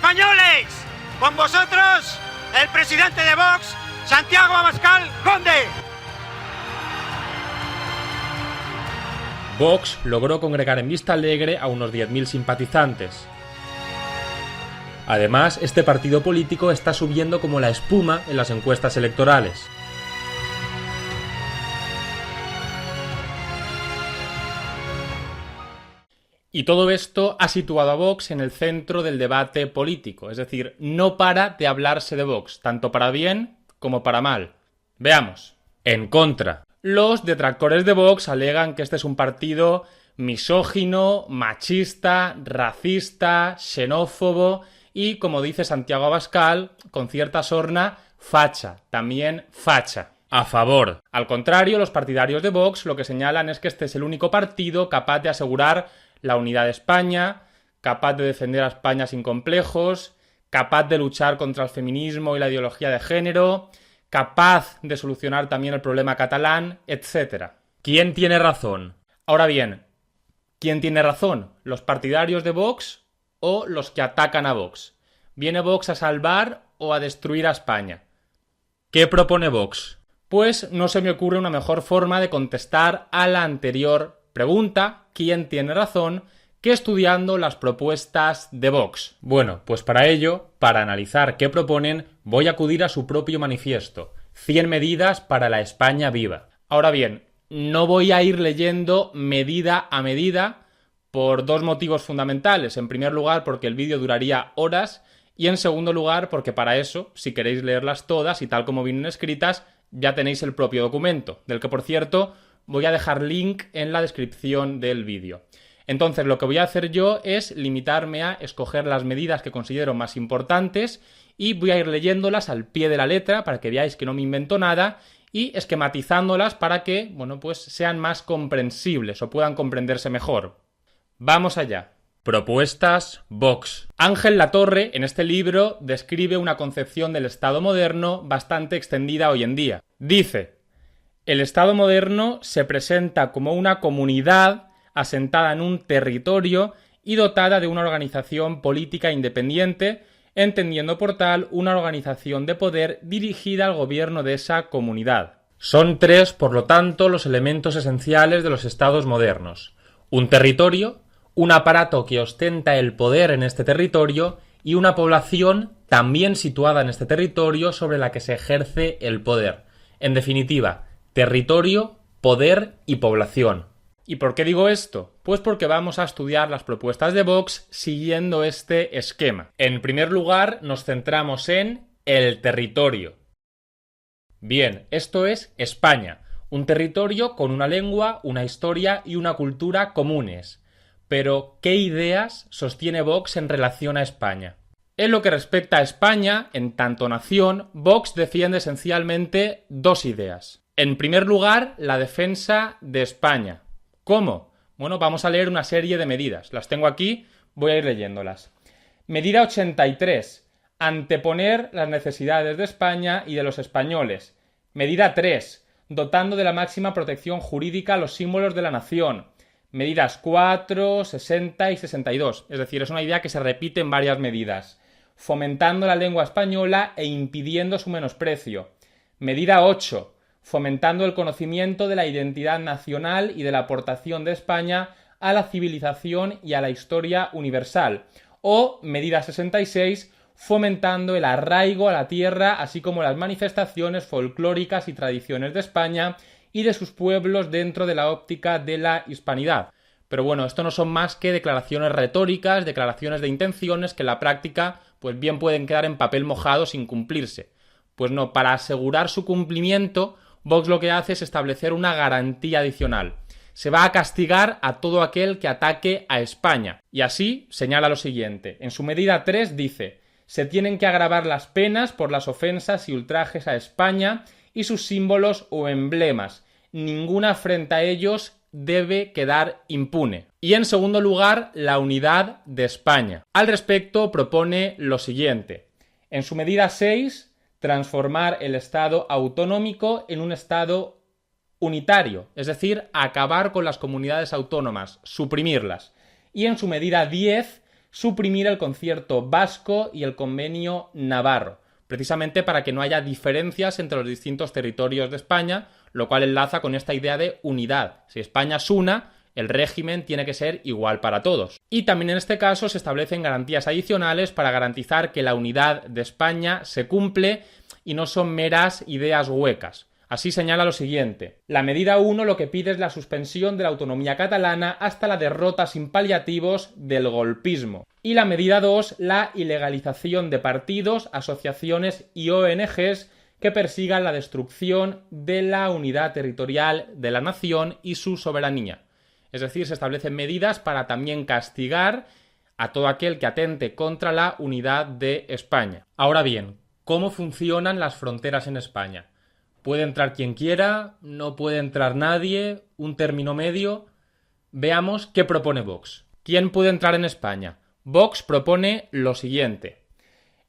españoles! Con vosotros, el presidente de Vox, Santiago Abascal Conde. Vox logró congregar en Vistalegre a unos 10.000 simpatizantes. Además, este partido político está subiendo como la espuma en las encuestas electorales. Y todo esto ha situado a Vox en el centro del debate político, es decir, no para de hablarse de Vox, tanto para bien como para mal. Veamos. En contra. Los detractores de Vox alegan que este es un partido misógino, machista, racista, xenófobo y, como dice Santiago Abascal, con cierta sorna, facha, también facha. A favor. Al contrario, los partidarios de Vox lo que señalan es que este es el único partido capaz de asegurar la unidad de España, capaz de defender a España sin complejos, capaz de luchar contra el feminismo y la ideología de género, capaz de solucionar también el problema catalán, etc. ¿Quién tiene razón? Ahora bien, ¿quién tiene razón? ¿Los partidarios de Vox o los que atacan a Vox? ¿Viene Vox a salvar o a destruir a España? ¿Qué propone Vox? Pues no se me ocurre una mejor forma de contestar a la anterior pregunta, ¿quién tiene razón?, que estudiando las propuestas de Vox. Bueno, pues para ello, para analizar qué proponen, voy a acudir a su propio manifiesto, 100 medidas para la España viva. Ahora bien, no voy a ir leyendo medida a medida por dos motivos fundamentales. En primer lugar, porque el vídeo duraría horas, y en segundo lugar, porque para eso, si queréis leerlas todas y tal como vienen escritas, ya tenéis el propio documento, del que, por cierto, voy a dejar link en la descripción del vídeo. Entonces, lo que voy a hacer yo es limitarme a escoger las medidas que considero más importantes y voy a ir leyéndolas al pie de la letra para que veáis que no me invento nada y esquematizándolas para que, bueno, pues sean más comprensibles o puedan comprenderse mejor. Vamos allá. Propuestas Vox. Ángel Latorre, en este libro, describe una concepción del Estado moderno bastante extendida hoy en día. Dice: el Estado moderno se presenta como una comunidad asentada en un territorio y dotada de una organización política independiente, entendiendo por tal una organización de poder dirigida al gobierno de esa comunidad. Son tres, por lo tanto, los elementos esenciales de los estados modernos: un territorio, un aparato que ostenta el poder en este territorio y una población también situada en este territorio sobre la que se ejerce el poder. En definitiva, territorio, poder y población. ¿Y por qué digo esto? Pues porque vamos a estudiar las propuestas de Vox siguiendo este esquema. En primer lugar, nos centramos en el territorio. Bien, esto es España, un territorio con una lengua, una historia y una cultura comunes. Pero, ¿qué ideas sostiene Vox en relación a España? En lo que respecta a España, en tanto nación, Vox defiende esencialmente dos ideas. En primer lugar, la defensa de España. ¿Cómo? Bueno, vamos a leer una serie de medidas. Las tengo aquí, voy a ir leyéndolas. Medida 83. Anteponer las necesidades de España y de los españoles. Medida 3. Dotando de la máxima protección jurídica a los símbolos de la nación. Medidas 4, 60 y 62. Es decir, es una idea que se repite en varias medidas. Fomentando la lengua española e impidiendo su menosprecio. Medida 8. Fomentando el conocimiento de la identidad nacional y de la aportación de España a la civilización y a la historia universal. O, medida 66, fomentando el arraigo a la tierra, así como las manifestaciones folclóricas y tradiciones de España y de sus pueblos dentro de la óptica de la hispanidad. Pero bueno, esto no son más que declaraciones retóricas, declaraciones de intenciones que en la práctica pues bien pueden quedar en papel mojado sin cumplirse. Pues no, para asegurar su cumplimiento, Vox lo que hace es establecer una garantía adicional. Se va a castigar a todo aquel que ataque a España. Y así señala lo siguiente. En su medida 3 dice: se tienen que agravar las penas por las ofensas y ultrajes a España y sus símbolos o emblemas. Ninguna afrenta a ellos debe quedar impune. Y en segundo lugar, la unidad de España. Al respecto propone lo siguiente. En su medida 6, transformar el Estado autonómico en un Estado unitario, es decir, acabar con las comunidades autónomas, suprimirlas. Y en su medida 10, suprimir el concierto vasco y el convenio navarro, precisamente para que no haya diferencias entre los distintos territorios de España, lo cual enlaza con esta idea de unidad. Si España es una, el régimen tiene que ser igual para todos. Y también en este caso se establecen garantías adicionales para garantizar que la unidad de España se cumple y no son meras ideas huecas. Así señala lo siguiente: la medida 1 lo que pide es la suspensión de la autonomía catalana hasta la derrota sin paliativos del golpismo. Y la medida 2, la ilegalización de partidos, asociaciones y ONGs que persigan la destrucción de la unidad territorial de la nación y su soberanía. Es decir, se establecen medidas para también castigar a todo aquel que atente contra la unidad de España. Ahora bien, ¿cómo funcionan las fronteras en España? ¿Puede entrar quien quiera? ¿No puede entrar nadie? ¿Un término medio? Veamos qué propone Vox. ¿Quién puede entrar en España? Vox propone lo siguiente.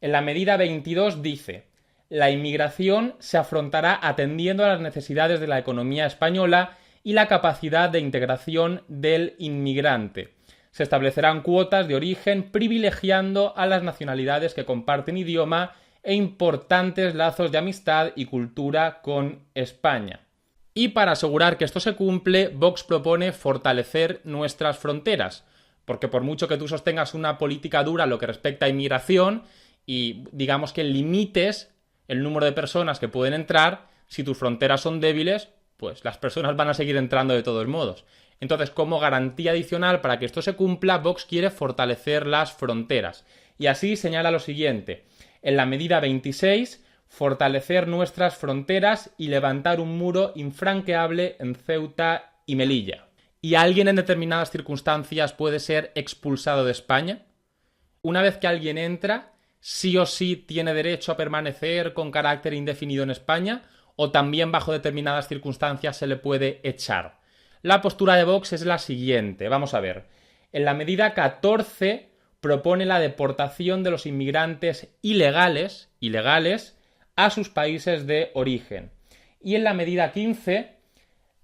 En la medida 22 dice: la inmigración se afrontará atendiendo a las necesidades de la economía española y la capacidad de integración del inmigrante. Se establecerán cuotas de origen privilegiando a las nacionalidades que comparten idioma e importantes lazos de amistad y cultura con España. Y para asegurar que esto se cumple, Vox propone fortalecer nuestras fronteras, porque por mucho que tú sostengas una política dura en lo que respecta a inmigración y digamos que limites el número de personas que pueden entrar, si tus fronteras son débiles, pues las personas van a seguir entrando de todos modos. Entonces, como garantía adicional para que esto se cumpla, Vox quiere fortalecer las fronteras. Y así señala lo siguiente: en la medida 26, fortalecer nuestras fronteras y levantar un muro infranqueable en Ceuta y Melilla. ¿Y alguien en determinadas circunstancias puede ser expulsado de España? Una vez que alguien entra, ¿sí o sí tiene derecho a permanecer con carácter indefinido en España? ¿O también bajo determinadas circunstancias se le puede echar? La postura de Vox es la siguiente. Vamos a ver. En la medida 14 propone la deportación de los inmigrantes ilegales a sus países de origen. Y en la medida 15,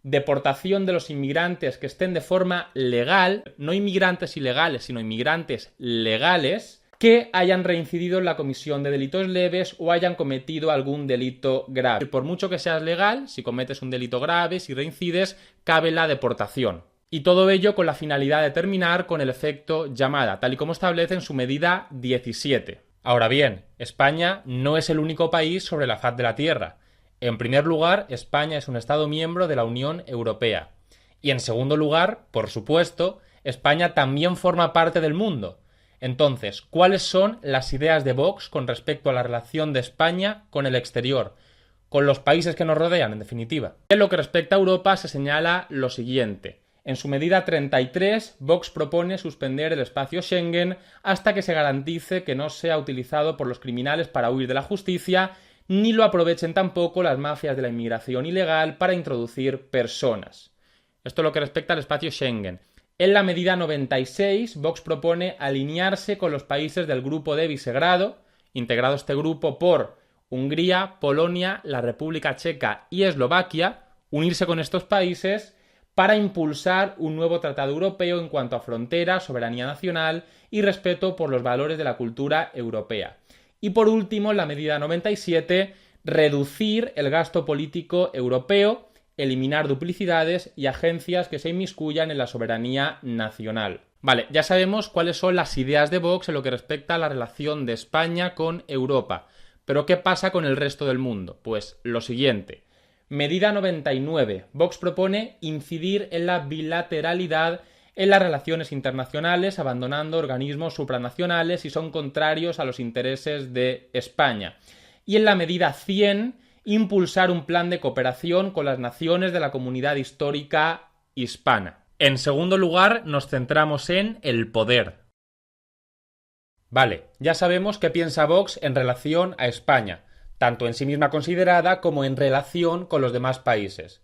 deportación de los inmigrantes que estén de forma legal, no inmigrantes ilegales, sino inmigrantes legales, que hayan reincidido en la comisión de delitos leves o hayan cometido algún delito grave. Por mucho que seas legal, si cometes un delito grave, si reincides, cabe la deportación. Y todo ello con la finalidad de terminar con el efecto llamada, tal y como establece en su medida 17. Ahora bien, España no es el único país sobre la faz de la Tierra. En primer lugar, España es un Estado miembro de la Unión Europea. Y en segundo lugar, por supuesto, España también forma parte del mundo. Entonces, ¿cuáles son las ideas de Vox con respecto a la relación de España con el exterior? Con los países que nos rodean, en definitiva. En lo que respecta a Europa, se señala lo siguiente. En su medida 33, Vox propone suspender el espacio Schengen hasta que se garantice que no sea utilizado por los criminales para huir de la justicia, ni lo aprovechen tampoco las mafias de la inmigración ilegal para introducir personas. Esto es lo que respecta al espacio Schengen. En la medida 96, Vox propone alinearse con los países del Grupo de Visegrado, integrado este grupo por Hungría, Polonia, la República Checa y Eslovaquia, unirse con estos países para impulsar un nuevo tratado europeo en cuanto a fronteras, soberanía nacional y respeto por los valores de la cultura europea. Y por último, en la medida 97, reducir el gasto político europeo, eliminar duplicidades y agencias que se inmiscuyan en la soberanía nacional. Vale, ya sabemos cuáles son las ideas de Vox en lo que respecta a la relación de España con Europa. Pero ¿qué pasa con el resto del mundo? Pues lo siguiente. Medida 99. Vox propone incidir en la bilateralidad en las relaciones internacionales, abandonando organismos supranacionales si son contrarios a los intereses de España. Y en la medida 100, impulsar un plan de cooperación con las naciones de la comunidad histórica hispana. En segundo lugar, nos centramos en el poder. Vale, ya sabemos qué piensa Vox en relación a España, tanto en sí misma considerada como en relación con los demás países.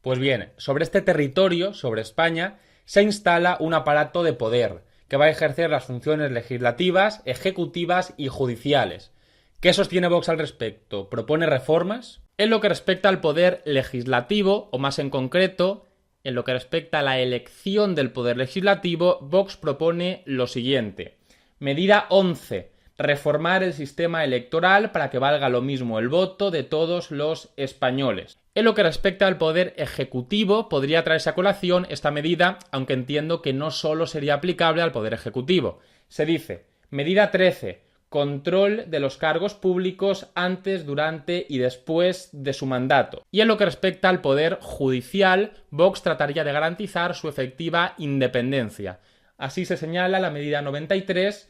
Pues bien, sobre este territorio, sobre España, se instala un aparato de poder que va a ejercer las funciones legislativas, ejecutivas y judiciales. ¿Qué sostiene Vox al respecto? ¿Propone reformas? En lo que respecta al poder legislativo, o más en concreto, en lo que respecta a la elección del poder legislativo, Vox propone lo siguiente. Medida 11. Reformar el sistema electoral para que valga lo mismo el voto de todos los españoles. En lo que respecta al poder ejecutivo, podría traerse a colación esta medida, aunque entiendo que no solo sería aplicable al poder ejecutivo. Se dice, medida 13. Control de los cargos públicos antes, durante y después de su mandato. Y en lo que respecta al poder judicial, Vox trataría de garantizar su efectiva independencia. Así se señala la medida 93,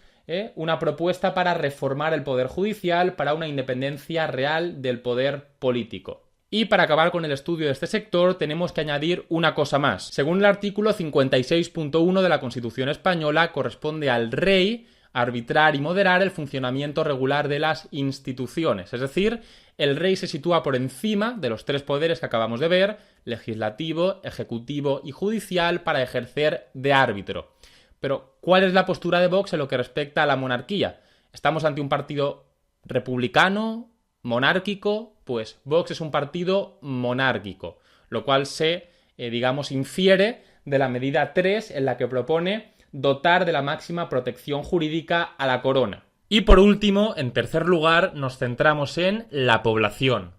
una propuesta para reformar el poder judicial para una independencia real del poder político. Y para acabar con el estudio de este sector tenemos que añadir una cosa más. Según el artículo 56.1 de la Constitución española, corresponde al rey arbitrar y moderar el funcionamiento regular de las instituciones. Es decir, el rey se sitúa por encima de los tres poderes que acabamos de ver, legislativo, ejecutivo y judicial, para ejercer de árbitro. Pero, ¿cuál es la postura de Vox en lo que respecta a la monarquía? ¿Estamos ante un partido republicano, monárquico? Pues Vox es un partido monárquico, lo cual se, infiere de la medida 3 en la que propone dotar de la máxima protección jurídica a la corona. Y por último, en tercer lugar, nos centramos en la población.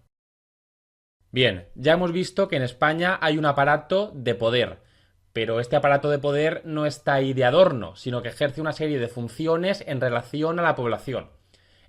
Bien, ya hemos visto que en España hay un aparato de poder, pero este aparato de poder no está ahí de adorno, sino que ejerce una serie de funciones en relación a la población.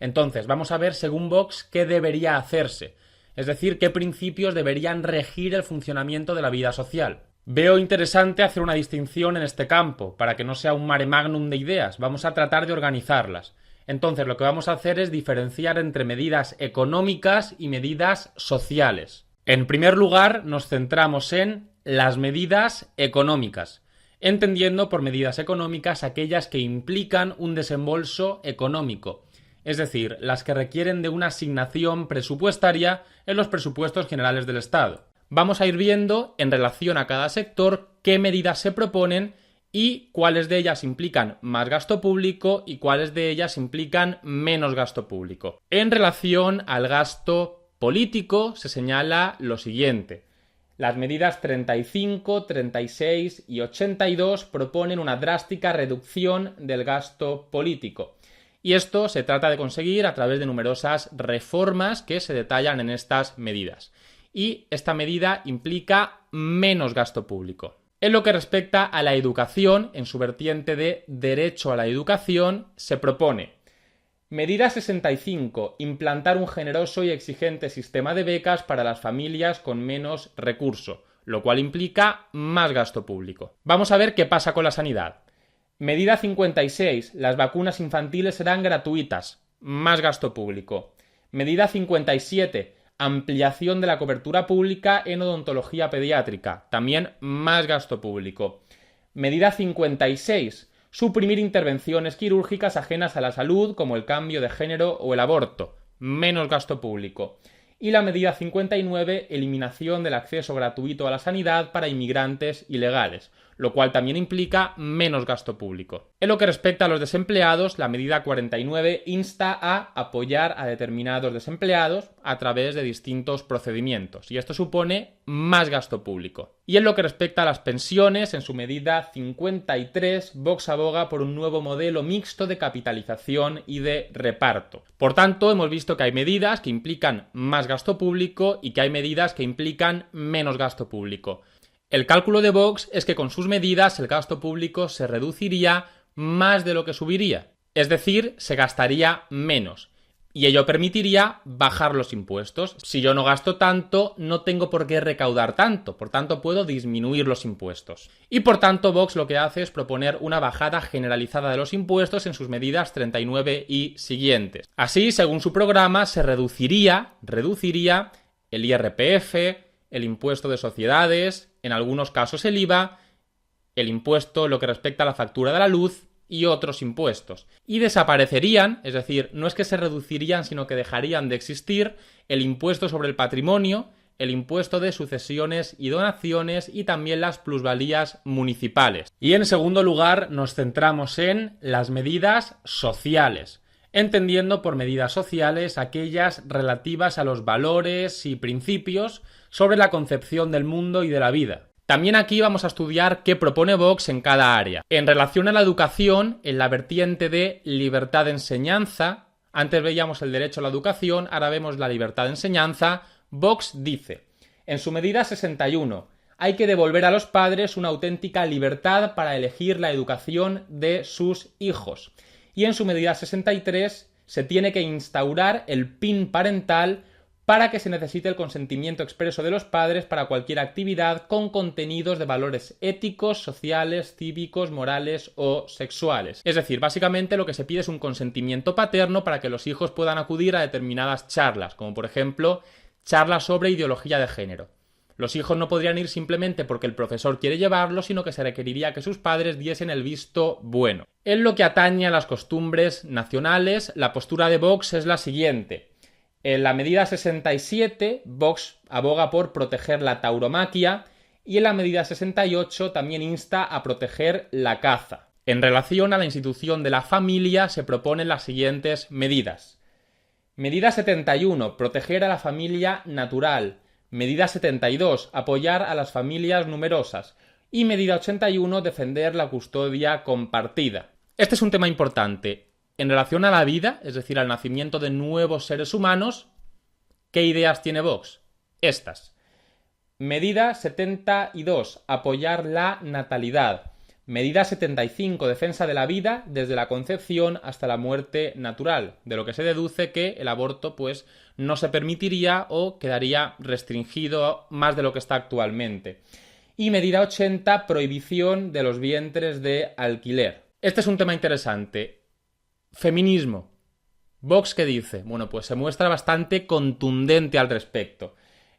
Entonces, vamos a ver, según Vox, qué debería hacerse, es decir, qué principios deberían regir el funcionamiento de la vida social. Veo interesante hacer una distinción en este campo, para que no sea un mare magnum de ideas. Vamos a tratar de organizarlas. Entonces, lo que vamos a hacer es diferenciar entre medidas económicas y medidas sociales. En primer lugar, nos centramos en las medidas económicas, entendiendo por medidas económicas aquellas que implican un desembolso económico, es decir, las que requieren de una asignación presupuestaria en los presupuestos generales del Estado. Vamos a ir viendo, en relación a cada sector, qué medidas se proponen y cuáles de ellas implican más gasto público y cuáles de ellas implican menos gasto público. En relación al gasto político, se señala lo siguiente. Las medidas 35, 36 y 82 proponen una drástica reducción del gasto político. Y esto se trata de conseguir a través de numerosas reformas que se detallan en estas medidas. Y esta medida implica menos gasto público. En lo que respecta a la educación, en su vertiente de derecho a la educación, se propone medida 65, implantar un generoso y exigente sistema de becas para las familias con menos recursos, lo cual implica más gasto público. Vamos a ver qué pasa con la sanidad. Medida 56, las vacunas infantiles serán gratuitas, más gasto público. Medida 57, ampliación de la cobertura pública en odontología pediátrica, también más gasto público. Medida 56. Suprimir intervenciones quirúrgicas ajenas a la salud, como el cambio de género o el aborto, menos gasto público. Y la medida 59, eliminación del acceso gratuito a la sanidad para inmigrantes ilegales, lo cual también implica menos gasto público. En lo que respecta a los desempleados, la medida 49 insta a apoyar a determinados desempleados a través de distintos procedimientos, y esto supone más gasto público. Y en lo que respecta a las pensiones, en su medida 53, Vox aboga por un nuevo modelo mixto de capitalización y de reparto. Por tanto, hemos visto que hay medidas que implican más gasto público y que hay medidas que implican menos gasto público. El cálculo de Vox es que con sus medidas el gasto público se reduciría más de lo que subiría, es decir, se gastaría menos, y ello permitiría bajar los impuestos. Si yo no gasto tanto, no tengo por qué recaudar tanto, por tanto puedo disminuir los impuestos. Y por tanto Vox lo que hace es proponer una bajada generalizada de los impuestos en sus medidas 39 y siguientes. Así, según su programa, se reduciría el IRPF, el impuesto de sociedades, en algunos casos el IVA, el impuesto en lo que respecta a la factura de la luz y otros impuestos. Y desaparecerían, es decir, no es que se reducirían, sino que dejarían de existir el impuesto sobre el patrimonio, el impuesto de sucesiones y donaciones y también las plusvalías municipales. Y en segundo lugar nos centramos en las medidas sociales, entendiendo por medidas sociales aquellas relativas a los valores y principios sobre la concepción del mundo y de la vida. También aquí vamos a estudiar qué propone Vox en cada área. En relación a la educación, en la vertiente de libertad de enseñanza, antes veíamos el derecho a la educación, ahora vemos la libertad de enseñanza. Vox dice, en su medida 61, hay que devolver a los padres una auténtica libertad para elegir la educación de sus hijos. Y en su medida 63, se tiene que instaurar el PIN parental para que se necesite el consentimiento expreso de los padres para cualquier actividad con contenidos de valores éticos, sociales, cívicos, morales o sexuales. Es decir, básicamente lo que se pide es un consentimiento paterno para que los hijos puedan acudir a determinadas charlas, como por ejemplo, charlas sobre ideología de género. Los hijos no podrían ir simplemente porque el profesor quiere llevarlo, sino que se requeriría que sus padres diesen el visto bueno. En lo que atañe a las costumbres nacionales, la postura de Vox es la siguiente. En la medida 67, Vox aboga por proteger la tauromaquia y en la medida 68 también insta a proteger la caza. En relación a la institución de la familia se proponen las siguientes medidas. Medida 71, proteger a la familia natural. Medida 72, apoyar a las familias numerosas. Y medida 81, defender la custodia compartida. Este es un tema importante. En relación a la vida, es decir, al nacimiento de nuevos seres humanos, ¿qué ideas tiene Vox? Estas. Medida 72, apoyar la natalidad. Medida 75, defensa de la vida desde la concepción hasta la muerte natural, de lo que se deduce que el aborto pues no se permitiría o quedaría restringido más de lo que está actualmente. Y medida 80, prohibición de los vientres de alquiler. Este es un tema interesante. Feminismo. ¿Vox qué dice? Bueno, pues se muestra bastante contundente al respecto.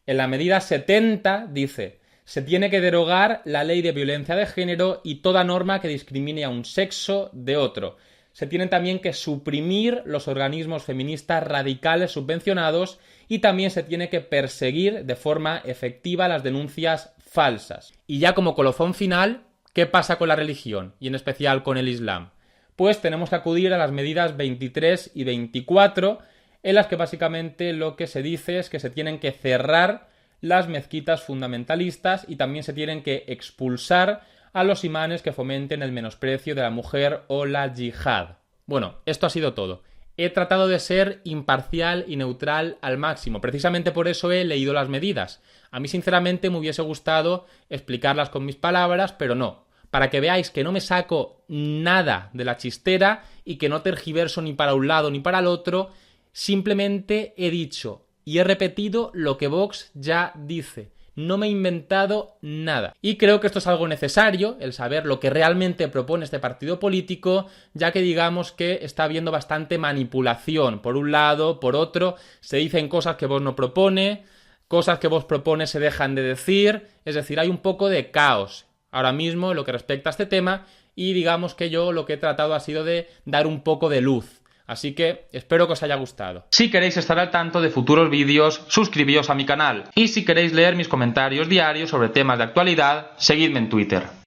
En la medida 70 dice, se tiene que derogar la ley de violencia de género y toda norma que discrimine a un sexo de otro. Se tienen también que suprimir los organismos feministas radicales subvencionados y también se tiene que perseguir de forma efectiva las denuncias falsas. Y ya como colofón final, ¿qué pasa con la religión? Y en especial con el Islam. Pues tenemos que acudir a las medidas 23 y 24, en las que básicamente lo que se dice es que se tienen que cerrar las mezquitas fundamentalistas y también se tienen que expulsar a los imanes que fomenten el menosprecio de la mujer o la yihad. Bueno, esto ha sido todo. He tratado de ser imparcial y neutral al máximo. Precisamente por eso he leído las medidas. A mí sinceramente me hubiese gustado explicarlas con mis palabras, pero no. Para que veáis que no me saco nada de la chistera y que no tergiverso ni para un lado ni para el otro, simplemente he dicho y he repetido lo que Vox ya dice. No me he inventado nada. Y creo que esto es algo necesario, el saber lo que realmente propone este partido político, ya que digamos que está habiendo bastante manipulación. Por un lado, por otro, se dicen cosas que Vox no propone, cosas que Vox propone se dejan de decir, es decir, hay un poco de caos ahora mismo en lo que respecta a este tema y digamos que yo lo que he tratado ha sido de dar un poco de luz. Así que espero que os haya gustado. Si queréis estar al tanto de futuros vídeos, suscribíos a mi canal. Y si queréis leer mis comentarios diarios sobre temas de actualidad, seguidme en Twitter.